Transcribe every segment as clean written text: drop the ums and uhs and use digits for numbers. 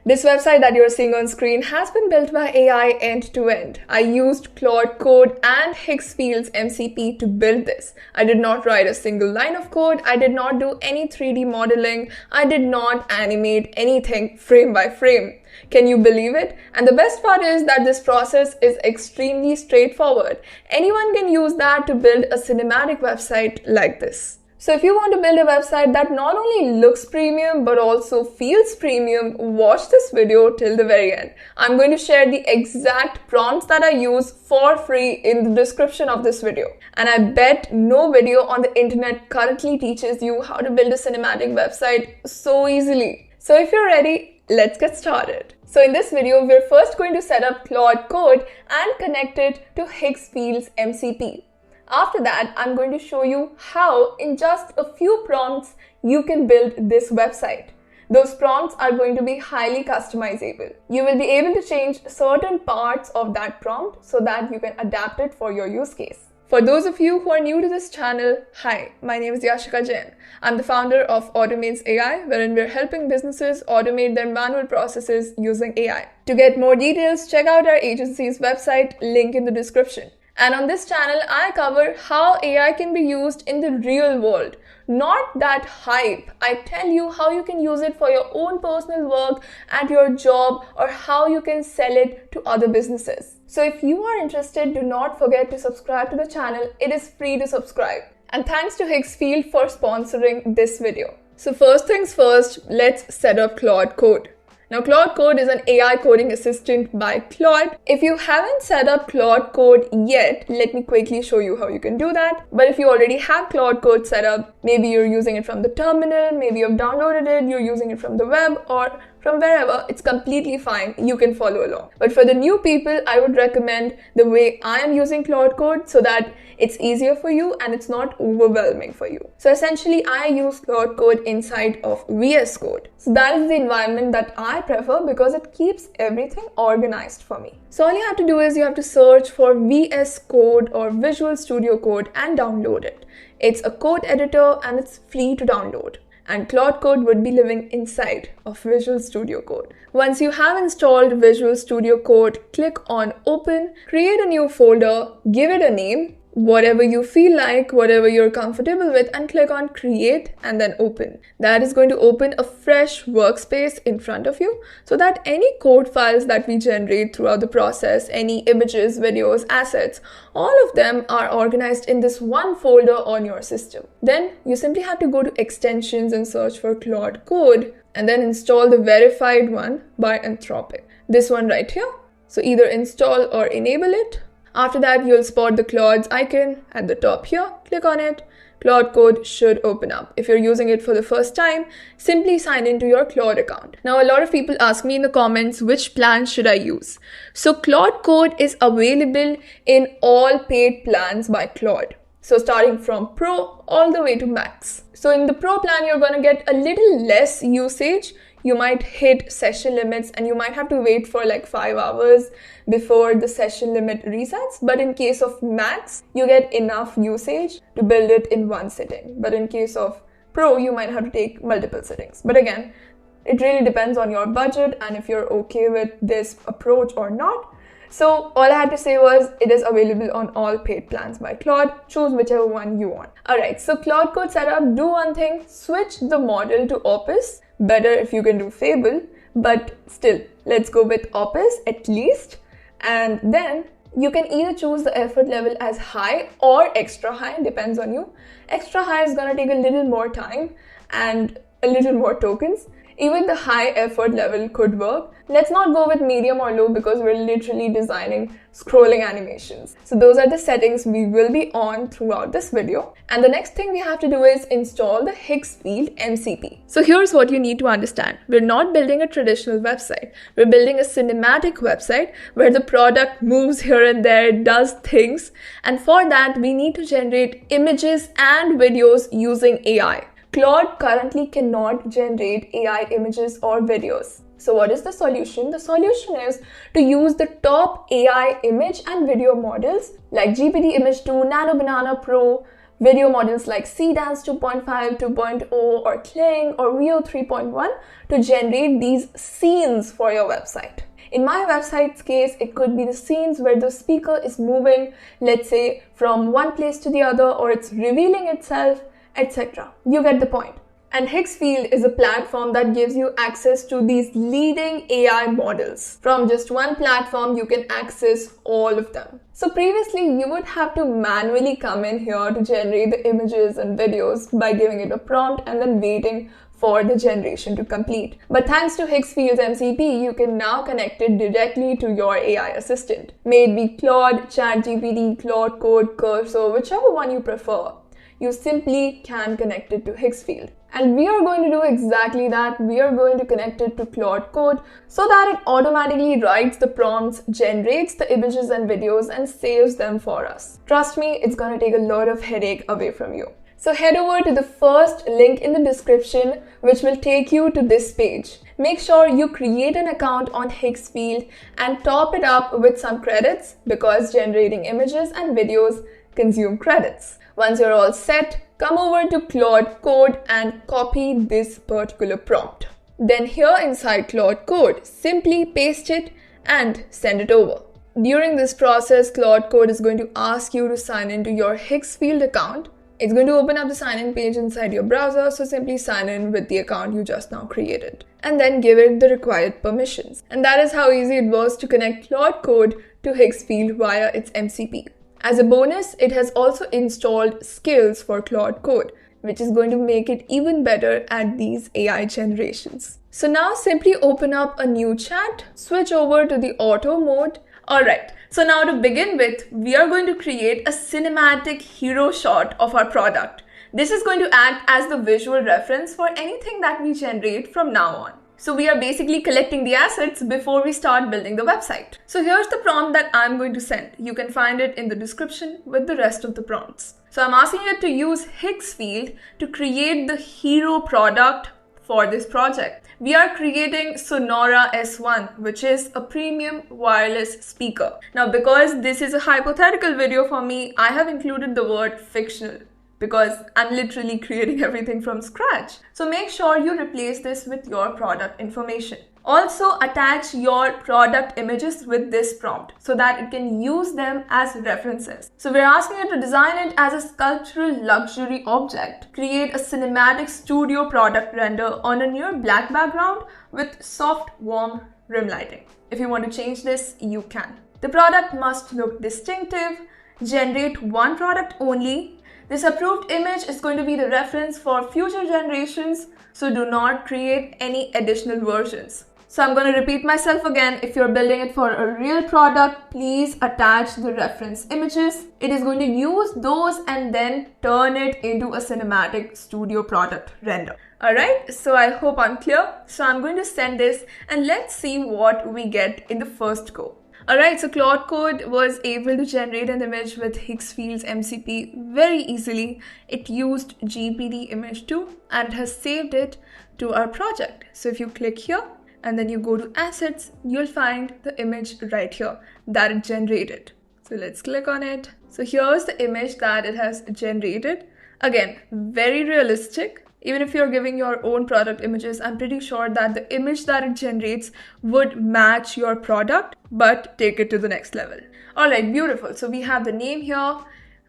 This website that you're seeing on screen has been built by AI end to end. I used Claude Code and Higgsfield MCP to build this. I did not write a single line of code. I did not do any 3D modeling. I did not animate anything frame by frame. Can you believe it? And the best part is that this process is extremely straightforward. Anyone can use that to build a cinematic website like this. So if you want to build a website that not only looks premium but also feels premium, watch this video till the very end. I'm going to share the exact prompts that I use for free in the description of this video. And I bet no video on the internet currently teaches you how to build a cinematic website so easily. So if you're ready, let's get started. So in this video, we're first going to set up Claude Code and connect it to Higgsfield MCP. After that, I'm going to show you how in just a few prompts you can build this website. Those prompts are going to be highly customizable. You will be able to change certain parts of that prompt so that you can adapt it for your use case. For those of you who are new to this channel, hi, my name is Yashika Jain. I'm the founder of Automates AI, wherein we're helping businesses automate their manual processes using AI. To get more details, check out our agency's website, link in the description. And on this channel, I cover how AI can be used in the real world. Not that hype. I tell you how you can use it for your own personal work at your job or how you can sell it to other businesses. So if you are interested, do not forget to subscribe to the channel. It is free to subscribe. And thanks to Higgsfield for sponsoring this video. So first things first, let's set up Claude Code. Now, Claude Code is an AI coding assistant by Claude. If you haven't set up Claude Code yet, let me quickly show you how you can do that. But if you already have Claude Code set up, maybe you're using it from the terminal, maybe you've downloaded it, you're using it from the web or from wherever, it's completely fine. You can follow along. But for the new people, I would recommend the way I am using Claude Code so that it's easier for you and it's not overwhelming for you. So essentially, I use Claude Code inside of VS Code. So that is the environment that I prefer because it keeps everything organized for me. So all you have to do is you have to search for VS Code or Visual Studio Code and download it. It's a code editor and it's free to download. And Claude Code would be living inside of Visual Studio Code. Once you have installed Visual Studio Code, click on Open, create a new folder, give it a name, whatever you feel like, whatever you're comfortable with, and click on Create and then Open. That is going to open a fresh workspace in front of you so that any code files that we generate throughout the process, any images, videos, assets, all of them are organized in this one folder on your system. Then you simply have to go to Extensions and search for Claude Code and then install the verified one by Anthropic. This one right here. So either install or enable it. After that, you'll spot the Claude's icon at the top here. Click on it. Claude Code should open up. If you're using it for the first time, simply sign into your Claude account. Now, a lot of people ask me in the comments, which plan should I use? So Claude Code is available in all paid plans by Claude. So starting from Pro all the way to Max. So in the Pro plan, you're going to get a little less usage. You might hit session limits and you might have to wait for like 5 hours before the session limit resets. But in case of Max, you get enough usage to build it in one sitting. But in case of Pro, you might have to take multiple sittings. But again, it really depends on your budget and if you're okay with this approach or not. So all I had to say was it is available on all paid plans by Claude. Choose whichever one you want. Alright, so Claude Code setup, do one thing, switch the model to Opus. Better if you can do Fable, but still, let's go with Opus at least. And then you can either choose the effort level as high or extra high, depends on you. Extra high is gonna take a little more time and a little more tokens. Even the high effort level could work. Let's not go with medium or low because we're literally designing scrolling animations. So those are the settings we will be on throughout this video. And the next thing we have to do is install the Higgsfield MCP. So here's what you need to understand. We're not building a traditional website. We're building a cinematic website where the product moves here and there, does things. And for that, we need to generate images and videos using AI. Claude currently cannot generate AI images or videos. So what is the solution? The solution is to use the top AI image and video models like GPT Image 2, Nano Banana Pro, video models like Seedance 2.5, 2.0 or Kling or Veo 3.1 to generate these scenes for your website. In my website's case, it could be the scenes where the speaker is moving, let's say, from one place to the other, or it's revealing itself, etc. You get the point. And Higgsfield is a platform that gives you access to these leading AI models. From just one platform, you can access all of them. So previously, you would have to manually come in here to generate the images and videos by giving it a prompt and then waiting for the generation to complete. But thanks to Higgsfield MCP, you can now connect it directly to your AI assistant. May it be Claude, ChatGPT, Claude Code, Cursor, whichever one you prefer. You simply can connect it to Higgsfield. And we are going to do exactly that. We are going to connect it to Claude Code so that it automatically writes the prompts, generates the images and videos, and saves them for us. Trust me, it's going to take a lot of headache away from you. So head over to the first link in the description, which will take you to this page. Make sure you create an account on Higgsfield and top it up with some credits because generating images and videos consume credits. Once you're all set, come over to Claude Code and copy this particular prompt. Then here inside Claude Code, simply paste it and send it over. During this process, Claude Code is going to ask you to sign into your Higgsfield account. It's going to open up the sign-in page inside your browser, so simply sign in with the account you just now created. And then give it the required permissions. And that is how easy it was to connect Claude Code to Higgsfield via its MCP. As a bonus, it has also installed skills for Claude Code, which is going to make it even better at these AI generations. So now simply open up a new chat, switch over to the auto mode. Alright, so now to begin with, we are going to create a cinematic hero shot of our product. This is going to act as the visual reference for anything that we generate from now on. So we are basically collecting the assets before we start building the website. So here's the prompt that I'm going to send. You can find it in the description with the rest of the prompts. So I'm asking it to use Higgsfield to create the hero product for this project. We are creating Sonora S1, which is a premium wireless speaker. Now, because this is a hypothetical video for me, I have included the word fictional, because I'm literally creating everything from scratch. So make sure you replace this with your product information. Also attach your product images with this prompt so that it can use them as references. So we're asking it to design it as a sculptural luxury object. Create a cinematic studio product render on a near black background with soft, warm rim lighting. If you want to change this, you can. The product must look distinctive. Generate one product only. This approved image is going to be the reference for future generations, so do not create any additional versions. So I'm going to repeat myself again. If you're building it for a real product, please attach the reference images. It is going to use those and then turn it into a cinematic studio product render. Alright, so I hope I'm clear. So I'm going to send this and let's see what we get in the first go. Alright, so Claude Code was able to generate an image with Higgsfield's MCP very easily. It used GPT Image 2 and it has saved it to our project. So if you click here and then you go to assets, you'll find the image right here that it generated. So let's click on it. So here's the image that it has generated. Again, very realistic. Even if you're giving your own product images, I'm pretty sure that the image that it generates would match your product, but take it to the next level. All right, beautiful. So we have the name here,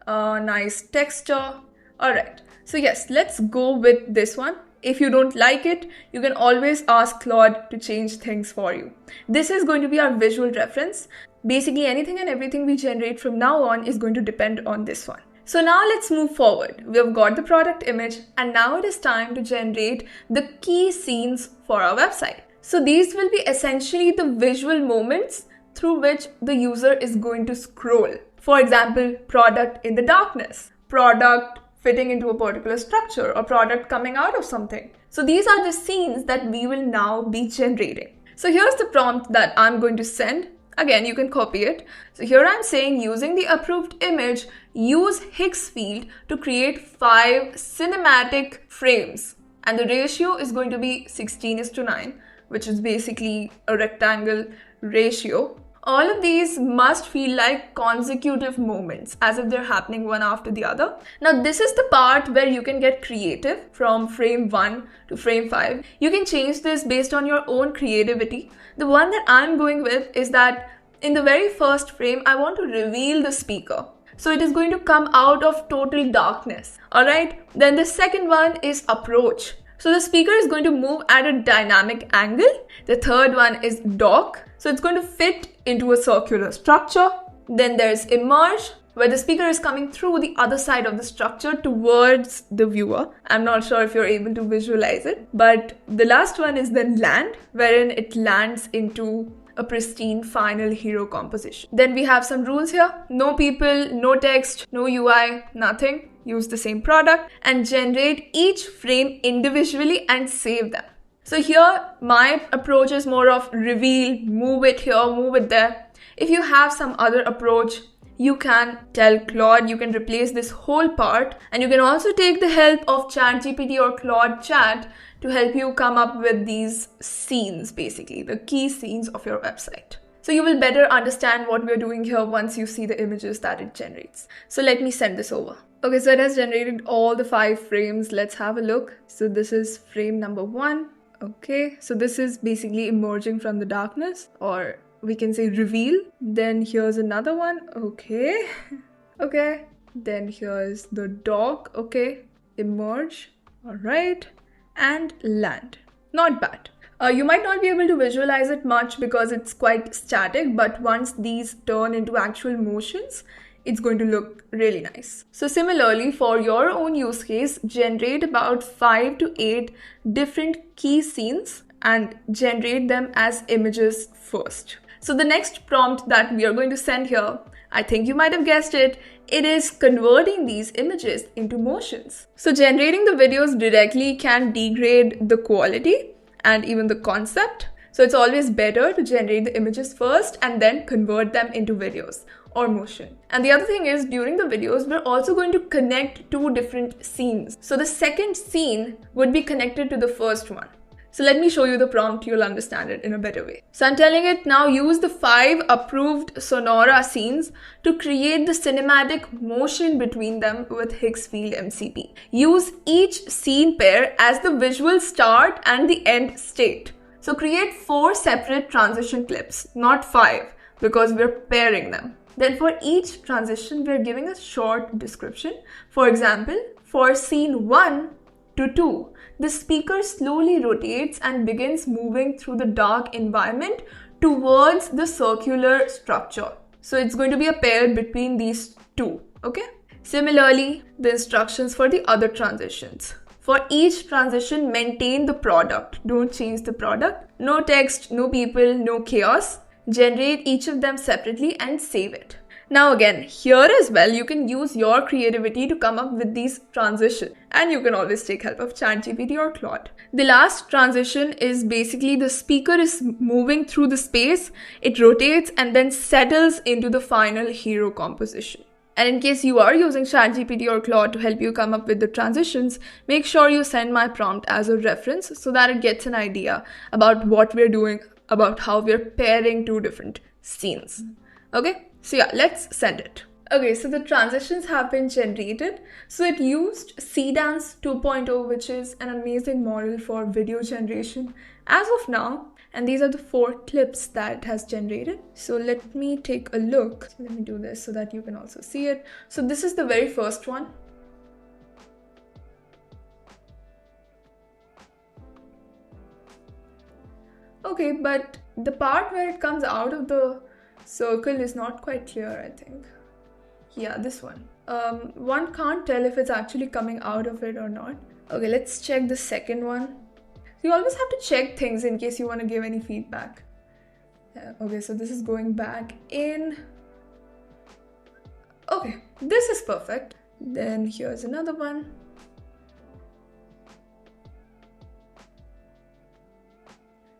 nice texture. All right, so yes, let's go with this one. If you don't like it, you can always ask Claude to change things for you. This is going to be our visual reference. Basically, anything and everything we generate from now on is going to depend on this one. So now let's move forward. We have got the product image and now it is time to generate the key scenes for our website. So these will be essentially the visual moments through which the user is going to scroll. For example, product in the darkness, product fitting into a particular structure, or product coming out of something. So these are the scenes that we will now be generating. So here's the prompt that I'm going to send. Again, you can copy it. So here I'm saying, using the approved image, use Higgsfield to create 5 cinematic frames. And the ratio is going to be 16:9, which is basically a rectangle ratio. All of these must feel like consecutive moments, as if they're happening one after the other. Now, this is the part where you can get creative from frame 1 to frame 5. You can change this based on your own creativity. The one that I'm going with is that in the very first frame, I want to reveal the speaker. So it is going to come out of total darkness. Alright, then the second one is approach. So the speaker is going to move at a dynamic angle. The third one is dock. So it's going to fit into a circular structure. Then there's emerge, where the speaker is coming through the other side of the structure towards the viewer. I'm not sure if you're able to visualize it. But the last one is then land, wherein it lands into a pristine final hero composition. Then we have some rules here. No people, no text, no UI, nothing. Use the same product and generate each frame individually and save them. So here, my approach is more of reveal, move it here, move it there. If you have some other approach, you can tell Claude, you can replace this whole part, and you can also take the help of ChatGPT or Claude Chat to help you come up with these scenes, basically, the key scenes of your website. So you will better understand what we're doing here once you see the images that it generates. So let me send this over. Okay, so it has generated all the 5 frames. Let's have a look. So this is frame number 1. Okay, so this is basically emerging from the darkness, or we can say reveal. Then here's another one. Okay. Okay. Then here's the dock. Okay. Emerge. All right. And land. Not bad. You might not be able to visualize it much because it's quite static, but once these turn into actual motions, it's going to look really nice. So similarly, for your own use case, generate about 5 to 8 different key scenes and generate them as images first. So the next prompt that we are going to send here, I think you might have guessed it, it is converting these images into motions. So generating the videos directly can degrade the quality and even the concept. So it's always better to generate the images first and then convert them into videos or motion. And the other thing is, during the videos, we're also going to connect 2 different scenes. So the second scene would be connected to the first one. So let me show you the prompt, you'll understand it in a better way. So I'm telling it now use the 5 approved Sonora scenes to create the cinematic motion between them with Higgsfield MCP. Use each scene pair as the visual start and the end state. So create 4 separate transition clips, not 5, because we're pairing them. Then for each transition, we're giving a short description. For example, for scene 1 to 2, the speaker slowly rotates and begins moving through the dark environment towards the circular structure. So it's going to be a pair between these 2, okay? Similarly, the instructions for the other transitions. For each transition, maintain the product. Don't change the product. No text, no people, no chaos. Generate each of them separately and save it. Now again, here as well, you can use your creativity to come up with these transitions, and you can always take help of ChatGPT or Claude. The last transition is basically the speaker is moving through the space, it rotates and then settles into the final hero composition. And in case you are using ChatGPT or Claude to help you come up with the transitions, make sure you send my prompt as a reference so that it gets an idea about what we're doing, about how we're pairing 2 different scenes. Okay? So yeah, let's send it. Okay, so the transitions have been generated. So it used Seedance 2.0, which is an amazing model for video generation as of now. And these are the 4 clips that it has generated. So let me take a look. Let me do this so that you can also see it. So this is the very first one. Okay, but the part where it comes out of the circle is not quite clear, I think. Yeah, this one. One can't tell if it's actually coming out of it or not. Okay, let's check the second one. You always have to check things in case you want to give any feedback. Yeah, okay, so this is going back in. Okay, this is perfect. Then here's another one.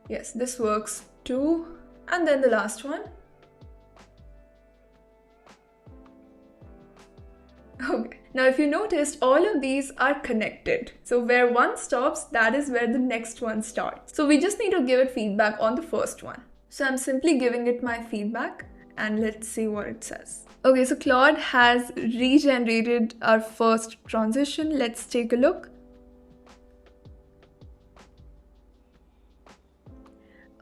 Yes, this works too. And then the last one. Okay, now if you noticed, all of these are connected. So where one stops, that is where the next one starts. So we just need to give it feedback on the first one. So I'm simply giving it my feedback and let's see what it says. Okay, so Claude has regenerated our first transition. Let's take a look.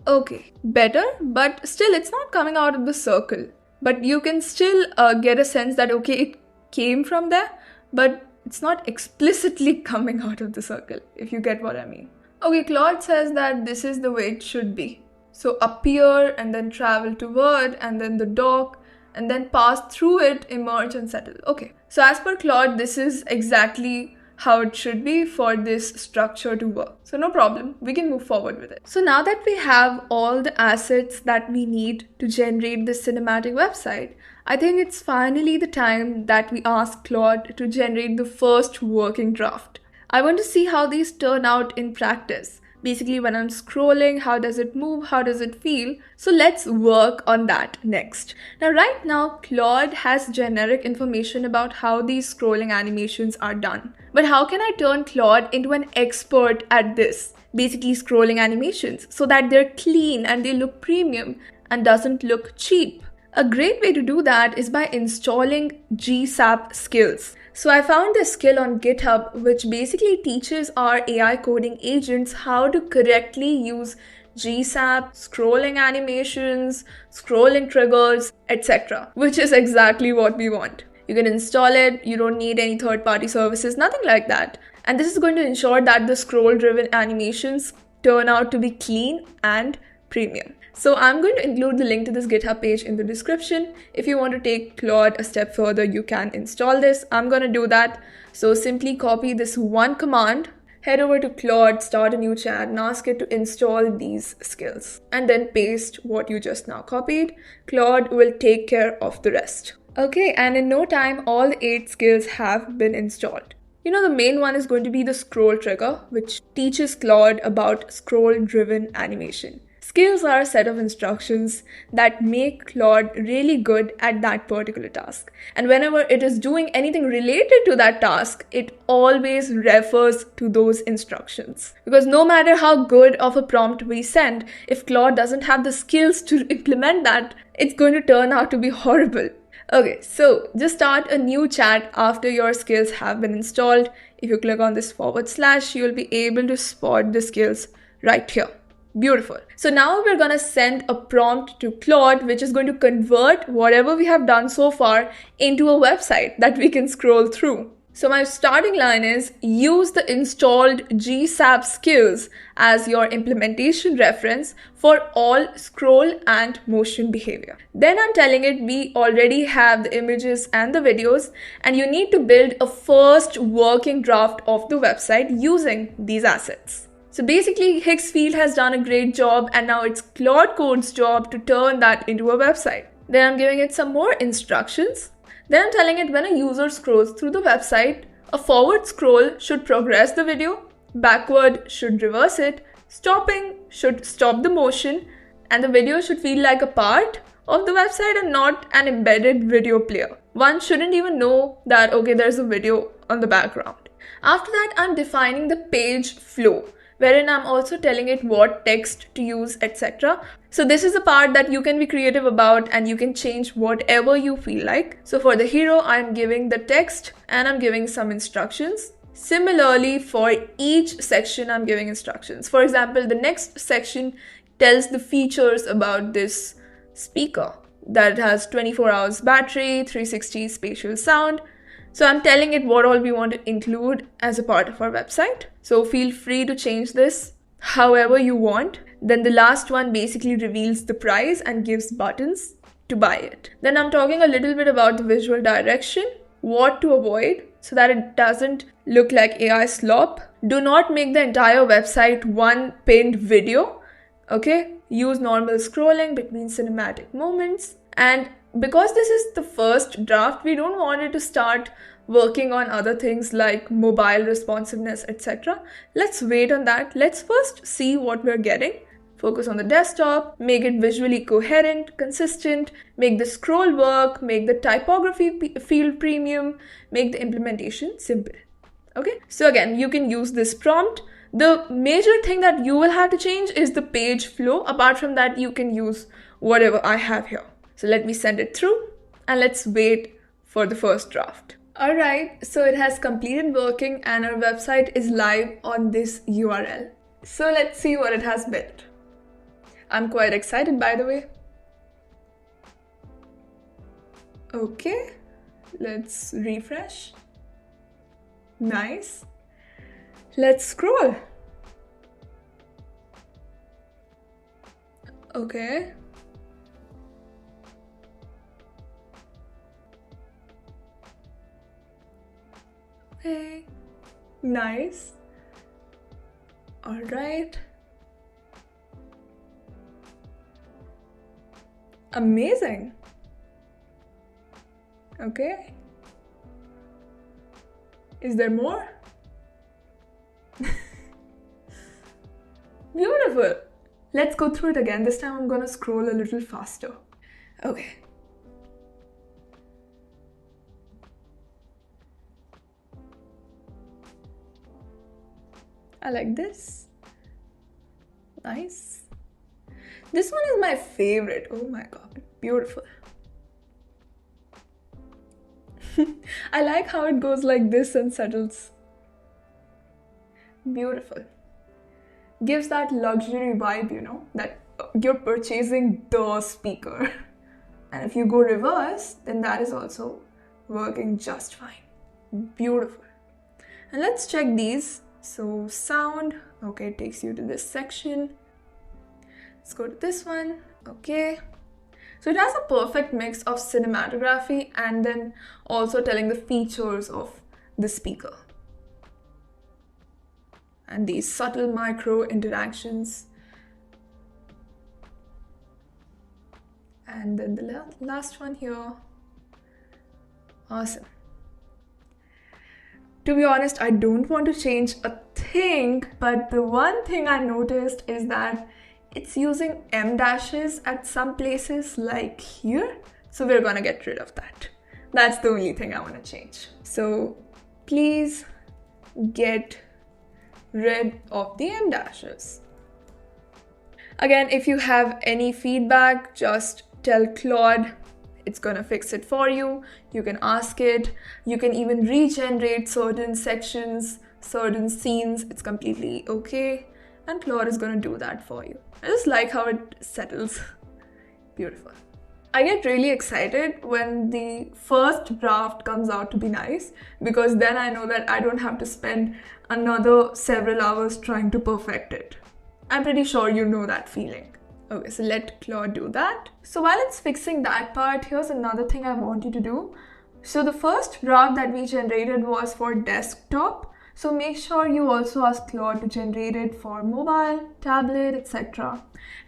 Okay, better, but still it's not coming out of the circle. But you can still get a sense that, okay, it came from there, but it's not explicitly coming out of the circle, if you get what I mean. Okay, Claude says that this is the way it should be. So appear and then travel toward and then the dock and then pass through it, emerge and settle. Okay, so as per Claude, this is exactly how it should be for this structure to work. So no problem, we can move forward with it. So now that we have all the assets that we need to generate this cinematic website, I think it's finally the time that we ask Claude to generate the first working draft. I want to see how these turn out in practice. Basically, when I'm scrolling, how does it move? How does it feel? So let's work on that next. Now, right now, Claude has generic information about how these scrolling animations are done. But how can I turn Claude into an expert at this? Basically, scrolling animations so that they're clean and they look premium and doesn't look cheap. A great way to do that is by installing GSAP skills. So I found this skill on GitHub, which basically teaches our AI coding agents how to correctly use GSAP, scrolling animations, scrolling triggers, etc., which is exactly what we want. You can install it, you don't need any third-party services, nothing like that. And this is going to ensure that the scroll-driven animations turn out to be clean and premium. So I'm going to include the link to this GitHub page in the description. If you want to take Claude a step further, you can install this. I'm going to do that. So simply copy this one command, head over to Claude, start a new chat and ask it to install these skills. And then paste what you just now copied. Claude will take care of the rest. Okay, and in no time, all the 8 skills have been installed. You know, the main one is going to be the scroll trigger, which teaches Claude about scroll-driven animation. Skills are a set of instructions that make Claude really good at that particular task. And whenever it is doing anything related to that task, it always refers to those instructions. Because no matter how good of a prompt we send, if Claude doesn't have the skills to implement that, it's going to turn out to be horrible. Okay, so just start a new chat after your skills have been installed. If you click on this /, you'll be able to spot the skills right here. Beautiful. So now we're going to send a prompt to Claude, which is going to convert whatever we have done so far into a website that we can scroll through. So my starting line is use the installed GSAP skills as your implementation reference for all scroll and motion behavior. Then I'm telling it we already have the images and the videos and you need to build a first working draft of the website using these assets. So basically, Higgsfield has done a great job and now it's Claude Code's job to turn that into a website. Then I'm giving it some more instructions. Then I'm telling it when a user scrolls through the website, a forward scroll should progress the video, backward should reverse it, stopping should stop the motion, and the video should feel like a part of the website and not an embedded video player. One shouldn't even know that, okay, there's a video on the background. After that, I'm defining the page flow, wherein I'm also telling it what text to use, etc. So this is a part that you can be creative about and you can change whatever you feel like. So for the hero, I'm giving the text and I'm giving some instructions. Similarly, for each section, I'm giving instructions. For example, the next section tells the features about this speaker that has 24 hours battery, 360 spatial sound. So I'm telling it what all we want to include as a part of our website. So feel free to change this however you want. Then the last one basically reveals the price and gives buttons to buy it. Then I'm talking a little bit about the visual direction, what to avoid so that it doesn't look like AI slop. Do not make the entire website one pinned video. Okay, use normal scrolling between cinematic moments. And because this is the first draft, we don't want it to start working on other things like mobile responsiveness, etc. Let's wait on that. Let's first see what we're getting. Focus on the desktop, make it visually coherent, consistent, make the scroll work, make the typography feel premium, make the implementation simple. Okay, so again, you can use this prompt The major thing that you will have to change is the page flow. Apart from that, you can use whatever I have here. So let me send it through and let's wait for the first draft. Alright, so it has completed working and our website is live on this URL. So let's see what it has built. I'm quite excited, by the way. Okay, let's refresh. Nice. Let's scroll. Okay. Okay. Nice. All right. Amazing. Okay. Is there more? Beautiful. Let's go through it again. This time I'm gonna scroll a little faster. Okay. I like this. Nice. This one is my favorite. Oh my god, beautiful. I like how it goes like this and settles. Beautiful. Gives that luxury vibe, you know, that you're purchasing the speaker. And if you go reverse, then that is also working just fine. Beautiful. And let's check these. So sound, okay, it takes you to this section. Let's go to this one. Okay. So it has a perfect mix of cinematography and then also telling the features of the speaker. And these subtle micro interactions. And then the last one here. Awesome. To be honest, I don't want to change a thing, but the one thing I noticed is that it's using M dashes at some places like here. So we're gonna get rid of that. That's the only thing I want to change. So please get rid of the M dashes. Again, if you have any feedback, just tell Claude. It's gonna fix it for you. You can ask it. You can even regenerate certain sections, certain scenes. It's completely okay. And Claude is gonna do that for you. I just like how it settles. Beautiful. I get really excited when the first draft comes out to be nice, because then I know that I don't have to spend another several hours trying to perfect it. I'm pretty sure you know that feeling. Okay, so let Claude do that. So while it's fixing that part, here's another thing I want you to do. So the first draft that we generated was for desktop. So make sure you also ask Claude to generate it for mobile, tablet, etc.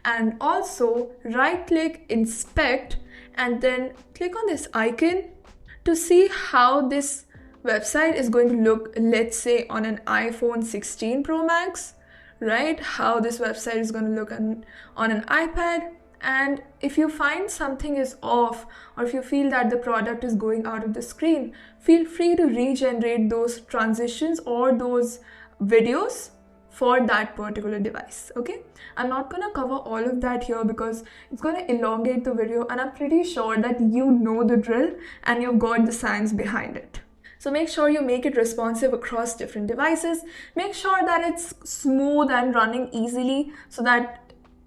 And also right-click, inspect, and then click on this icon to see how this website is going to look, let's say on an iPhone 16 Pro Max, right? How this website is going to look on an iPad. And if you find something is off, or if you feel that the product is going out of the screen, feel free to regenerate those transitions or those videos for that particular device, okay? I'm not gonna cover all of that here because it's gonna elongate the video, and I'm pretty sure that you know the drill and you've got the science behind it. So make sure you make it responsive across different devices. Make sure that it's smooth and running easily so that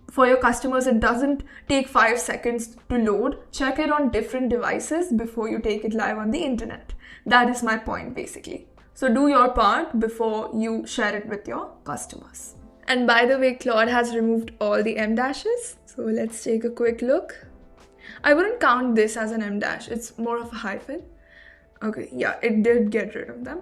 for your customers, it doesn't take 5 seconds to load. Check it on different devices before you take it live on the internet. That is my point basically. So do your part before you share it with your customers. And by the way, Claude has removed all the M dashes. So let's take a quick look. I wouldn't count this as an M dash. It's more of a hyphen. Okay, yeah, it did get rid of them.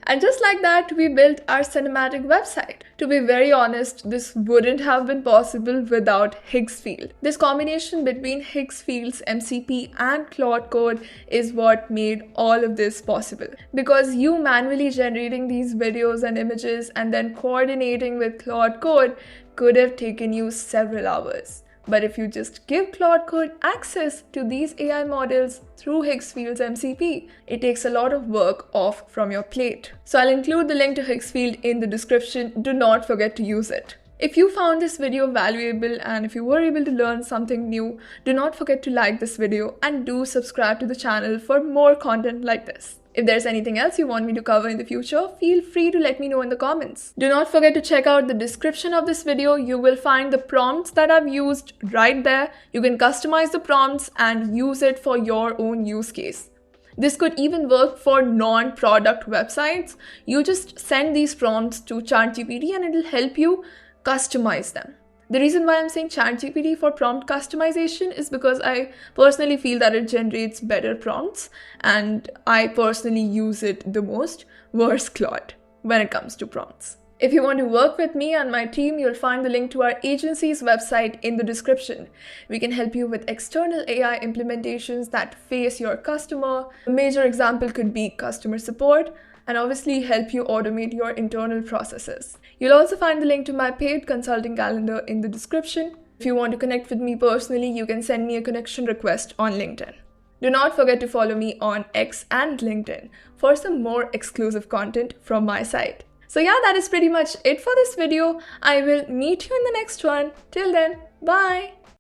And just like that, we built our cinematic website. To be very honest, this wouldn't have been possible without Higgsfield. This combination between Higgsfield's MCP and Claude Code is what made all of this possible. Because you manually generating these videos and images and then coordinating with Claude Code could have taken you several hours. But if you just give Claude Code access to these AI models through Higgsfield MCP, it takes a lot of work off from your plate. So I'll include the link to Higgsfield in the description. Do not forget to use it. If you found this video valuable and if you were able to learn something new, do not forget to like this video and do subscribe to the channel for more content like this. If there's anything else you want me to cover in the future, feel free to let me know in the comments. Do not forget to check out the description of this video. You will find the prompts that I've used right there. You can customize the prompts and use it for your own use case. This could even work for non-product websites. You just send these prompts to ChatGPT and it'll help you customize them. The reason why I'm saying ChatGPT for prompt customization is because I personally feel that it generates better prompts and I personally use it the most versus Claude when it comes to prompts. If you want to work with me and my team, you'll find the link to our agency's website in the description. We can help you with external AI implementations that face your customer. A major example could be customer support, and obviously help you automate your internal processes. You'll also find the link to my paid consulting calendar in the description. If you want to connect with me personally, you can send me a connection request on LinkedIn. Do not forget to follow me on X and LinkedIn for some more exclusive content from my side. So yeah, that is pretty much it for this video. I will meet you in the next one. Till then, bye!